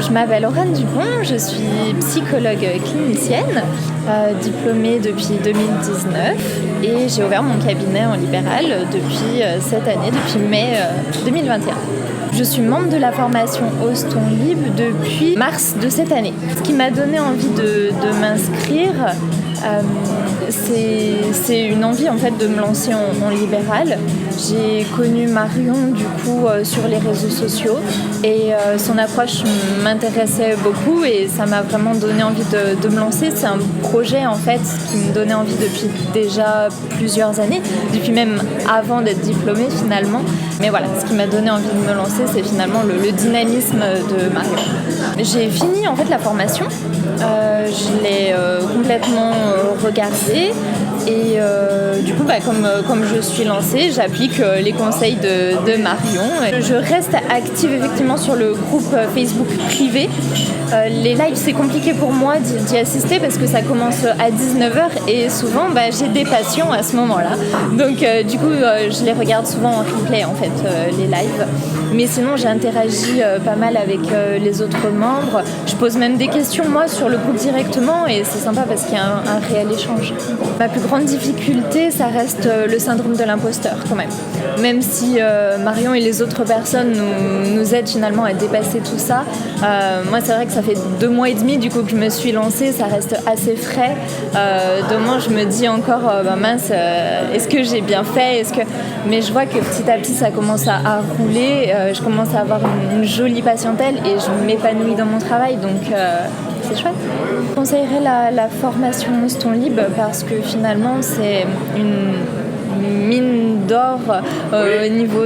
Je m'appelle Aurane Dupont, je suis psychologue clinicienne, diplômée depuis 2019 et j'ai ouvert mon cabinet en libéral depuis cette année, depuis mai 2021. Je suis membre de la formation Ose ton libre depuis mars de cette année. Ce qui m'a donné envie de m'inscrire, c'est une envie en fait de me lancer en libéral. J'ai connu Marion du coup sur les réseaux sociaux et son approche m'intéressait beaucoup et ça m'a vraiment donné envie de me lancer. C'est un projet en fait qui me donnait envie depuis déjà plusieurs années, depuis même avant d'être diplômée finalement. Mais voilà, ce qui m'a donné envie de me lancer, c'est finalement le dynamisme de Marion. J'ai fini en fait la formation, je l'ai complètement regardée et du coup comme je suis lancée, j'applique les conseils de Marion. Je reste active effectivement sur le groupe Facebook privé. Les lives c'est compliqué pour moi d'y assister parce que ça commence à 19h et souvent j'ai des patients à ce moment-là. Donc du coup je les regarde souvent en replay en fait les lives. Mais sinon j'interagis pas mal avec les autres membres. Je pose même des questions moi sur le groupe directement et c'est sympa parce qu'il y a un réel échange. Ma plus grande difficulté ça reste le syndrome de l'imposteur quand même. Même si Marion et les autres personnes nous aident finalement à dépasser tout ça, moi c'est vrai que ça fait 2 mois et demi du coup que je me suis lancée, ça reste assez frais. Demain je me dis encore mince, est-ce que j'ai bien fait, mais je vois que petit à petit ça commence à rouler, je commence à avoir une jolie patientèle et je m'épanouis dans mon travail donc c'est chouette. Je conseillerais la formation Ose ton libre parce que finalement c'est une mine d'or au niveau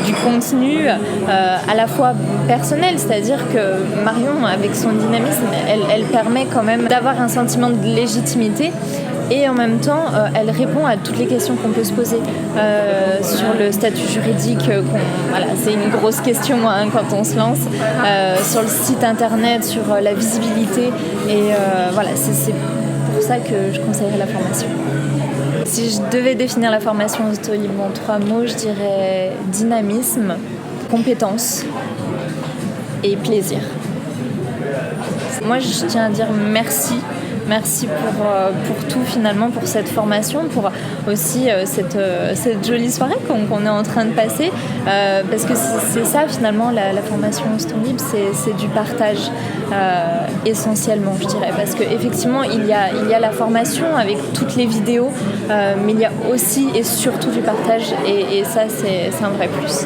du contenu à la fois personnel, c'est-à-dire que Marion avec son dynamisme elle permet quand même d'avoir un sentiment de légitimité et en même temps elle répond à toutes les questions qu'on peut se poser sur le statut juridique, c'est une grosse question quand on se lance, sur le site internet, sur la visibilité et c'est pour ça que je conseillerais la formation. Si je devais définir la formation Ose ton libre en 3 mots, je dirais dynamisme, compétence et plaisir. Moi, je tiens à dire merci. Merci pour tout finalement, pour cette formation, pour aussi cette jolie soirée qu'on est en train de passer. Parce que c'est ça finalement la formation Ose ton libre, c'est du partage essentiellement je dirais. Parce qu'effectivement il y a la formation avec toutes les vidéos, mais il y a aussi et surtout du partage et ça c'est un vrai plus.